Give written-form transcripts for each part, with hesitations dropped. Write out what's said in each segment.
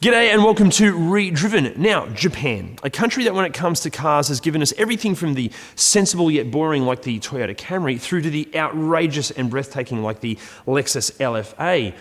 G'day and welcome to ReDriven. Now, Japan, a country that when it comes to cars has given us everything from the sensible yet boring like the Toyota Camry through to the outrageous and breathtaking like the Lexus LFA.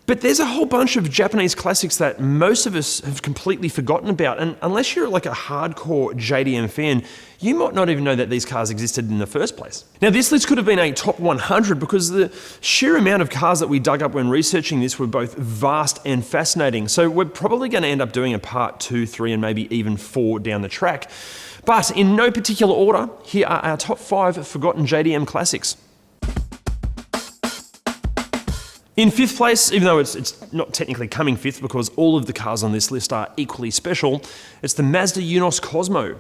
But there's a whole bunch of Japanese classics that most of us have completely forgotten about, and unless you're like a hardcore JDM fan, you might not even know that these cars existed in the first place. Now this list could have been a top 100 because the sheer amount of cars that we dug up when researching this were both vast and fascinating, so we're probably going to end up doing a part 2, 3 and maybe even 4 down the track. But in no particular order, here are our top 5 forgotten JDM classics. In 5th place, even though it's not technically coming 5th because all of the cars on this list are equally special, it's the Mazda Eunos Cosmo.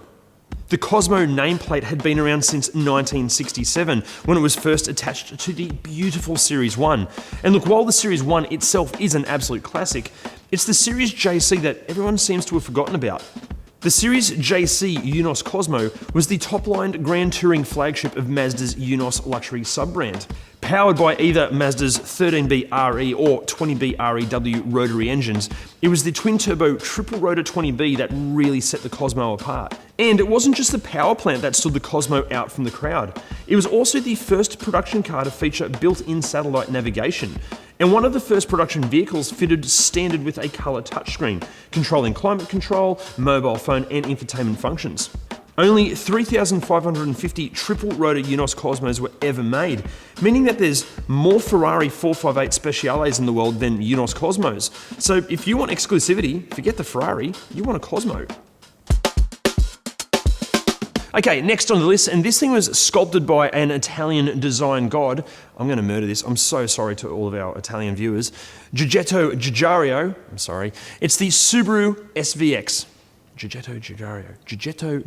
The Cosmo nameplate had been around since 1967 when it was first attached to the beautiful Series 1. And look, while the Series 1 itself is an absolute classic, it's the Series JC that everyone seems to have forgotten about. The Series JC Eunos Cosmo was the top-lined Grand Touring flagship of Mazda's Eunos luxury sub-brand. Powered by either Mazda's 13B RE or 20B REW rotary engines, it was the twin-turbo triple-rotor 20B that really set the Cosmo apart. And it wasn't just the power plant that stood the Cosmo out from the crowd. It was also the first production car to feature built-in satellite navigation, and one of the first production vehicles fitted standard with a colour touchscreen, controlling climate control, mobile phone and infotainment functions. Only 3,550 triple-rotor Eunos Cosmos were ever made, meaning that there's more Ferrari 458 Speciales in the world than Eunos Cosmos. So if you want exclusivity, forget the Ferrari, you want a Cosmo. Okay, next on the list, and this thing was sculpted by an Italian design god. I'm going to murder this. I'm so sorry to all of our Italian viewers. Giugietto Giugiaro. It's the Subaru SVX. Giugietto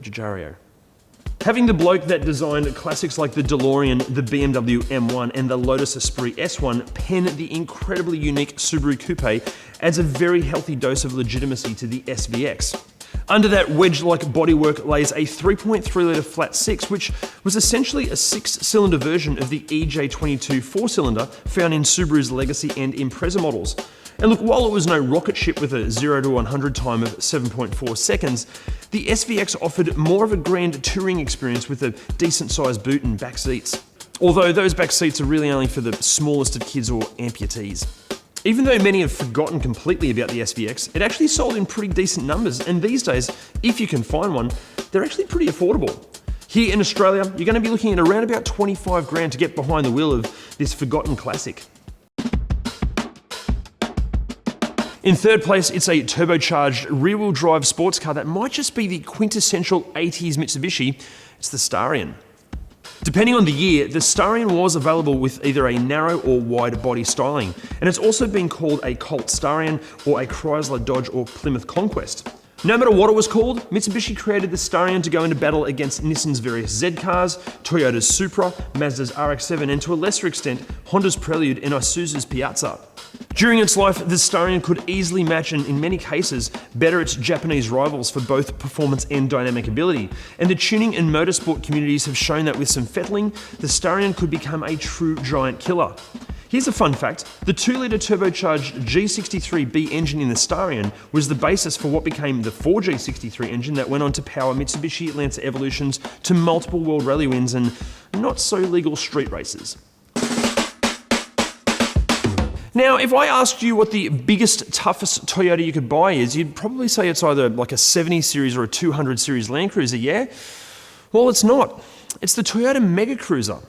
Giugiaro. Having the bloke that designed classics like the DeLorean, the BMW M1 and the Lotus Esprit S1 pen the incredibly unique Subaru Coupe adds a very healthy dose of legitimacy to the SVX. Under that wedge-like bodywork lays a 3.3-litre flat six, which was essentially a 6-cylinder version of the EJ22 4-cylinder found in Subaru's Legacy and Impreza models. And look, while it was no rocket ship with a 0 to 100 time of 7.4 seconds, the SVX offered more of a grand touring experience with a decent-sized boot and back seats. Although those back seats are really only for the smallest of kids or amputees. Even though many have forgotten completely about the SVX, it actually sold in pretty decent numbers, and these days, if you can find one, they're actually pretty affordable. Here in Australia, you're going to be looking at around about 25 grand to get behind the wheel of this forgotten classic. In 3rd place, it's a turbocharged rear-wheel drive sports car that might just be the quintessential 80s Mitsubishi. It's the Starion. Depending on the year, the Starion was available with either a narrow or wide body styling, and it's also been called a Colt Starion or a Chrysler Dodge or Plymouth Conquest. No matter what it was called, Mitsubishi created the Starion to go into battle against Nissan's various Z cars, Toyota's Supra, Mazda's RX-7, and to a lesser extent, Honda's Prelude and Isuzu's Piazza. During its life, the Starion could easily match and, in many cases, better its Japanese rivals for both performance and dynamic ability, and the tuning and motorsport communities have shown that with some fettling, the Starion could become a true giant killer. Here's a fun fact, the 2-litre turbocharged G63B engine in the Starion was the basis for what became the 4G63 engine that went on to power Mitsubishi Lancer Evolutions to multiple world rally wins and not so legal street races. Now, if I asked you what the biggest, toughest Toyota you could buy is, you'd probably say it's either like a 70 series or a 200 series Land Cruiser, yeah? Well, it's not. It's the Toyota Mega Cruiser.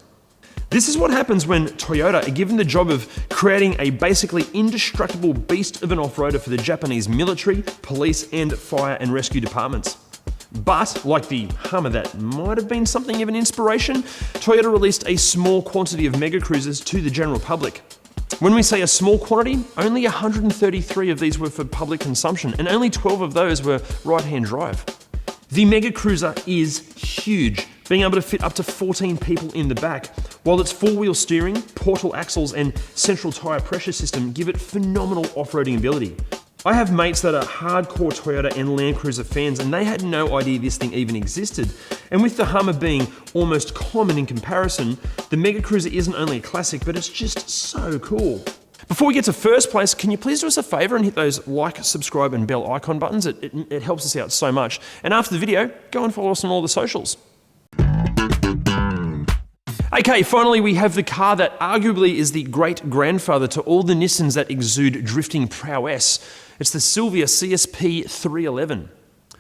This is what happens when Toyota are given the job of creating a basically indestructible beast of an off-roader for the Japanese military, police, and fire and rescue departments. But, like the Hummer that might have been something of an inspiration, Toyota released a small quantity of Mega Cruisers to the general public. When we say a small quantity, only 133 of these were for public consumption, and only 12 of those were right-hand drive. The Mega Cruiser is huge, being able to fit up to 14 people in the back, while its 4-wheel steering, portal axles, and central tyre pressure system give it phenomenal off-roading ability. I have mates that are hardcore Toyota and Land Cruiser fans, and they had no idea this thing even existed. And with the Hummer being almost common in comparison, the Mega Cruiser isn't only a classic, but it's just so cool. Before we get to first place, can you please do us a favor and hit those like, subscribe, and bell icon buttons? It helps us out so much. And after the video, go and follow us on all the socials. Okay, finally we have the car that arguably is the great-grandfather to all the Nissans that exude drifting prowess. It's the Silvia CSP 311.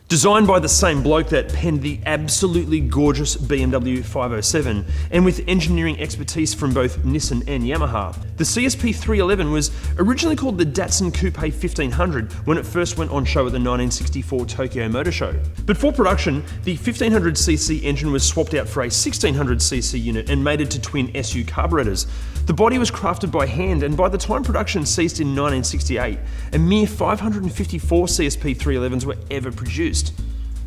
Designed by the same bloke that penned the absolutely gorgeous BMW 507, and with engineering expertise from both Nissan and Yamaha. The CSP 311 was originally called the Datsun Coupe 1500 when it first went on show at the 1964 Tokyo Motor Show. But for production, the 1500cc engine was swapped out for a 1600cc unit and mated to twin SU carburetors. The body was crafted by hand, and by the time production ceased in 1968, a mere 554 CSP 311s were ever produced.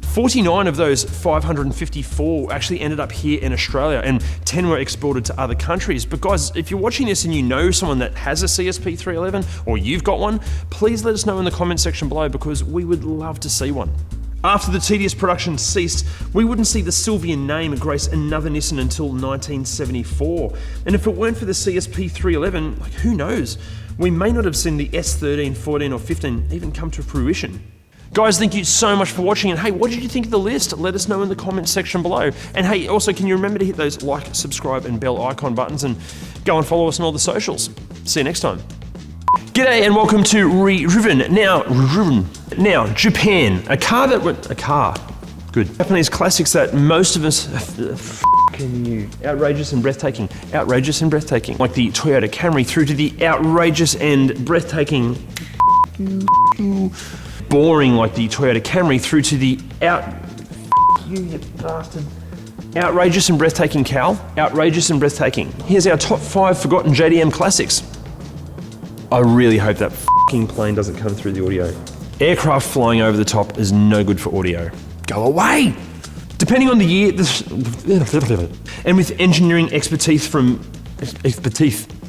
49 of those 554 actually ended up here in Australia, and 10 were exported to other countries. But guys, if you're watching this and you know someone that has a CSP 311, or you've got one, please let us know in the comment section below, because we would love to see one. After the tedious production ceased, we wouldn't see the Silvia name grace another Nissan until 1974. And if it weren't for the CSP 311, like, who knows? We may not have seen the S13, 14 or 15 even come to fruition. Guys, thank you so much for watching, and hey, what did you think of the list? Let us know in the comments section below. And hey, also, can you remember to hit those like, subscribe, and bell icon buttons, and go and follow us on all the socials. See you next time. G'day and welcome to ReDriven. Now, Japan, good. Japanese classics that most of us, outrageous and breathtaking. Outrageous and breathtaking. Like the Toyota Camry through to the outrageous and breathtaking, boring like the Toyota Camry through to the you bastard. Outrageous and breathtaking, Cal. Outrageous and breathtaking. Here's our top 5 forgotten JDM classics. I really hope that fucking plane doesn't come through the audio. Aircraft flying over the top is no good for audio. Go away! Depending on the year, and with engineering expertise from...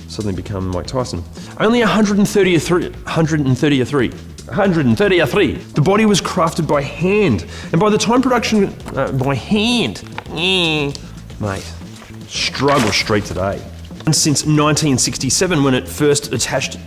suddenly become Mike Tyson. Only 133. The body was crafted by hand, and by the time production... mate, struggle street today. Since 1967, when it first attached